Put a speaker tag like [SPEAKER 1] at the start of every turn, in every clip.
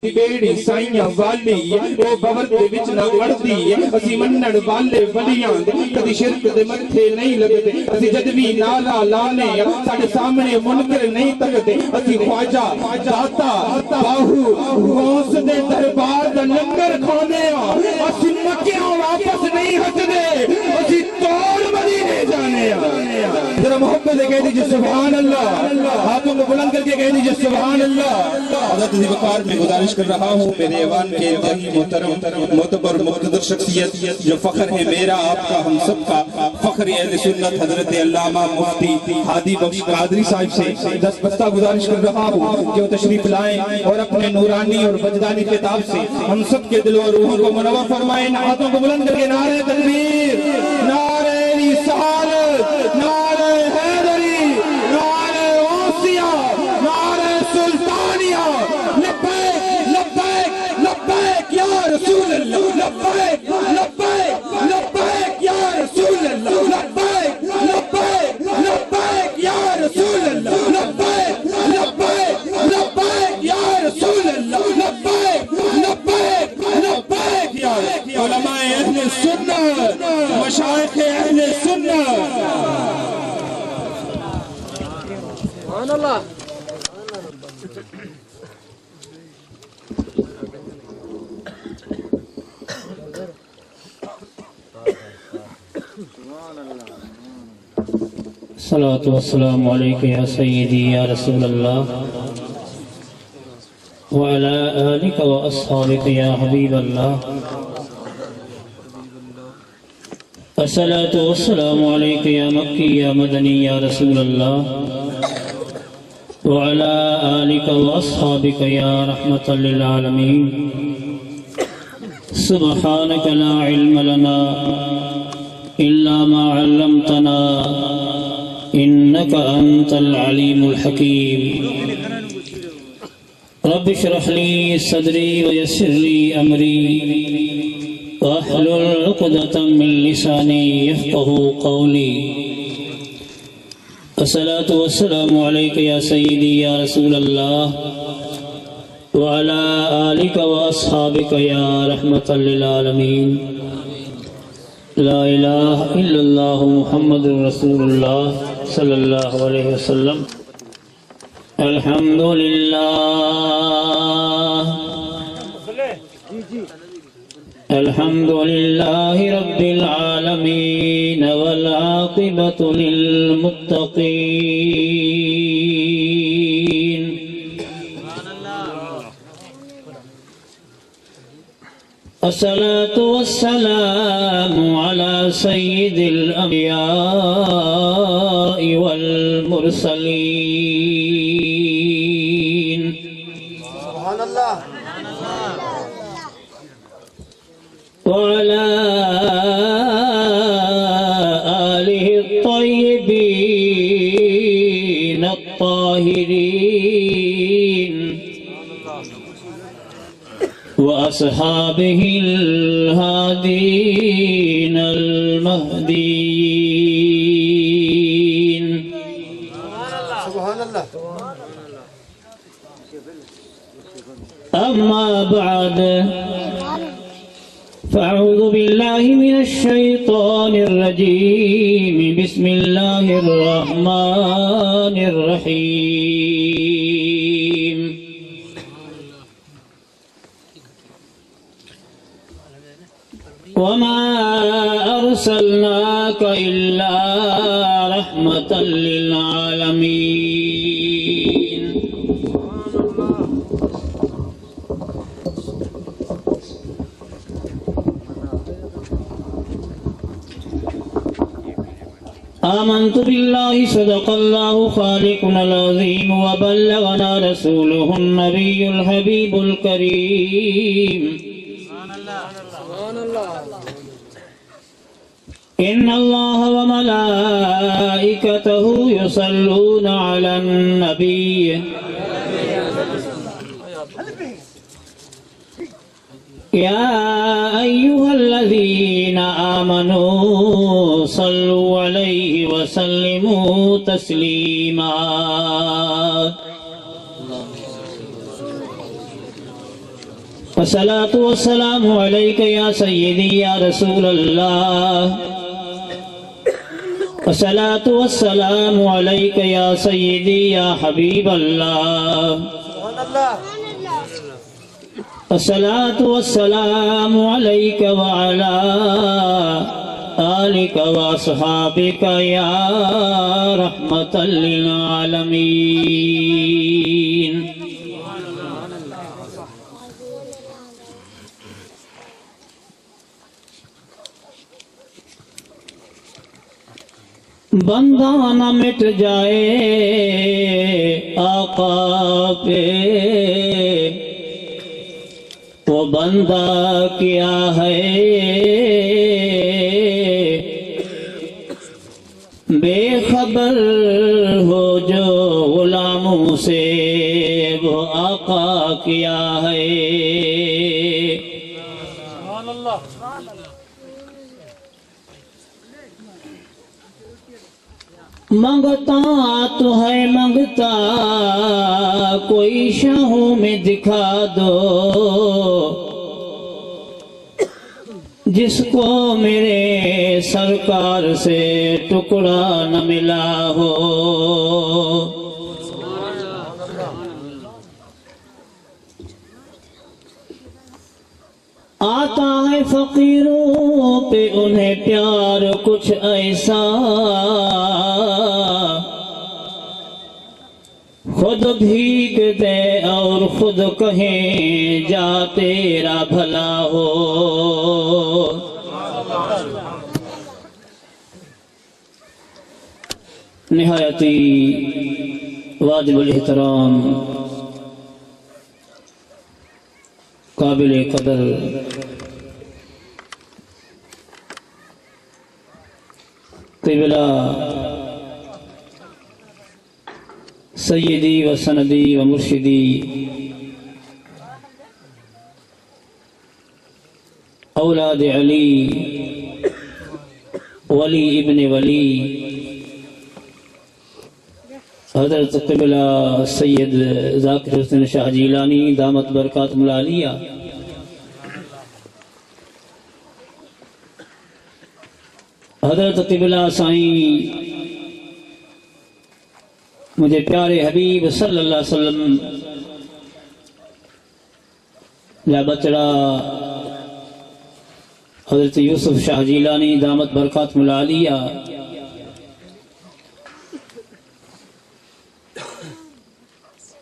[SPEAKER 1] بیڑی سائیاں والی او بور دے وچ نہ اڑدی اسی منن والے ولیاں کدی شرک دے متھے نہیں لگدے اسی جد وی نالا لانے ساڈے سامنے منکر نہیں تکدے اسی خواجہ داتا باہو غوث دے دربار دا لنگر کھانے اسی مکیاں واپس نہیں ہٹدے اسی توڑ مدینے جانے ذرا محبت سے کہہ دیجئے سبحان اللہ ہاتھوں کو بلند کر کے کہہ دیجئے سبحان اللہ حضرت ذی وقار میں گزارش کر رہا ہوں میرے ایوان کے انتہائی محترم معتبر مقتدر شخصیت جو فخر ہے میرا آپ کا ہم سب کا فخر اہل سنت حضرت علامہ مفتی ہادی بخش قادری صاحب سے دست بستہ گزارش کر رہا ہوں کہ وہ تشریف لائیں اور اپنے نورانی اور وجدانی خطاب سے ہم سب کے دل و روحوں کو منور فرمائیں ہاتھوں کو بلند کر کے نعرہ تکبیر نعرہ رسالت نعرہ حیدری نعرہ غوثیہ نعرہ سلطانیہ لبیک لبیک لبیک یا رسول اللہ لبیک لبیک لبیک یا رسول اللہ لبیک لبیک لبیک یا رسول اللہ لبیک لبیک لبیک یا رسول اللہ لبیک لبیک لبیک یا علماء اہل سنت مشائخ اہل سنت سبحان اللہ
[SPEAKER 2] الصلاة والسلام عليك يا سيدي يا رسول الله وعلى آلك وأصحابك يا حبيب الله الصلاة والسلام عليك يا مكي يا مدني يا رسول الله وعلى آلك وأصحابك يا رحمة للعالمين سبحانك لا علم لنا إلا ما علمتنا إنك أنت العليم الحكيم رب اشرح لي صدري ويسر لي أمري واحلل عقدة من لساني يفقهوا قولي الصلاة والسلام عليك يا سيدي يا رسول الله وعلى آلك وأصحابك يا رحمة للعالمين لا إله إلا الله محمد رسول الله صلی اللہ علیہ وسلم الحمدللہ الحمدللہ رب العالمین والعاقبۃ للمتقین الصلاة والسلام على سيد الأنبياء والمرسلين
[SPEAKER 3] سبحان الله
[SPEAKER 2] وعلى آله الطيبين الطاهرين وأصحابه الهادين المهديين
[SPEAKER 3] سبحان الله
[SPEAKER 2] أما بعد فأعوذ بالله من الشيطان الرجيم بسم الله الرحمن الرحيم وما أرسلناك إلا رحمة للعالمين آمنت بالله صدق الله خالقنا العظيم وبلغنا رسوله النبي الحبيب الكريم إن الله وملائكته يصلون على النبي يا أيها الذين آمنوا صلوا عليه وسلموا تسليما الصلاۃ والسلام علیک یا سیدی یا رسول اللہ الصلاۃ والسلام علیک یا سیدی یا حبیب اللہ
[SPEAKER 3] سبحان اللہ
[SPEAKER 2] الصلاۃ والسلام علیک وعلی آلک واصحابک یا رحمۃ للعالمین بندہ نہ مٹ جائے آقا پہ وہ بندہ کیا ہے بے خبر ہو جو غلاموں سے وہ آقا کیا ہے
[SPEAKER 3] سبحان اللہ
[SPEAKER 2] منگتا تو ہے منگتا کوئی شاہوں میں دکھا دو جس کو میرے سرکار سے ٹکڑا نہ ملا ہو آتا ہے فقیروں پہ انہیں پیار کچھ ایسا خود بھیگ دے اور خود کہیں جا تیرا بھلا ہو نہایتی واجب الاحترام قابل قدر قبلہ سیدی و سندی و مرشدی اولاد علی ولی ابن ولی حضرت قبلہ سید ذاکر حسین شاہ جیلانی دامت برکاتہم العالیہ حضرت قبلہ سائیں مجھے پیارے حبیب صلی اللہ علیہ وسلم یا بچڑا حضرت یوسف شاہ جیلانی دامت برکاتہم العالیہ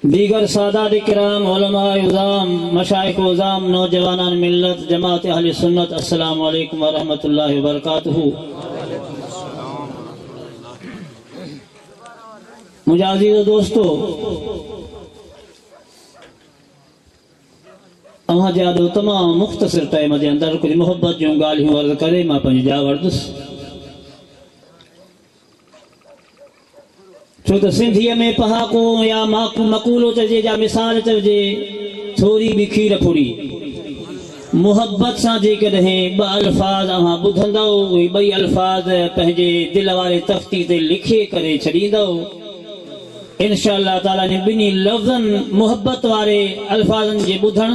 [SPEAKER 2] دیگر سادات کرام علماء عظام مشائخ عظام نوجوانان ملت جماعت اہل سنت السلام علیکم ورحمۃ اللہ وبرکاتہ مجھے عزیز و دوستو اوہاں جادو تمام مختصر ٹائم دے اندر کچھ محبت جو گالیوں عرض کرے ماں پنج جا وردس چھو تو سندھیہ میں پہاکو یا مقولو چجے جا مثال چجے تھوڑی بھی کھیر پھوڑی محبت سان جے کدہیں با الفاظ آہاں بدھندو بئی الفاظ پہنجے دل والے تختی تے لکھے کرے چھڑیندو انشاءاللہ تعالیٰ نے بنی لفظن محبت والے الفاظن جے بدھن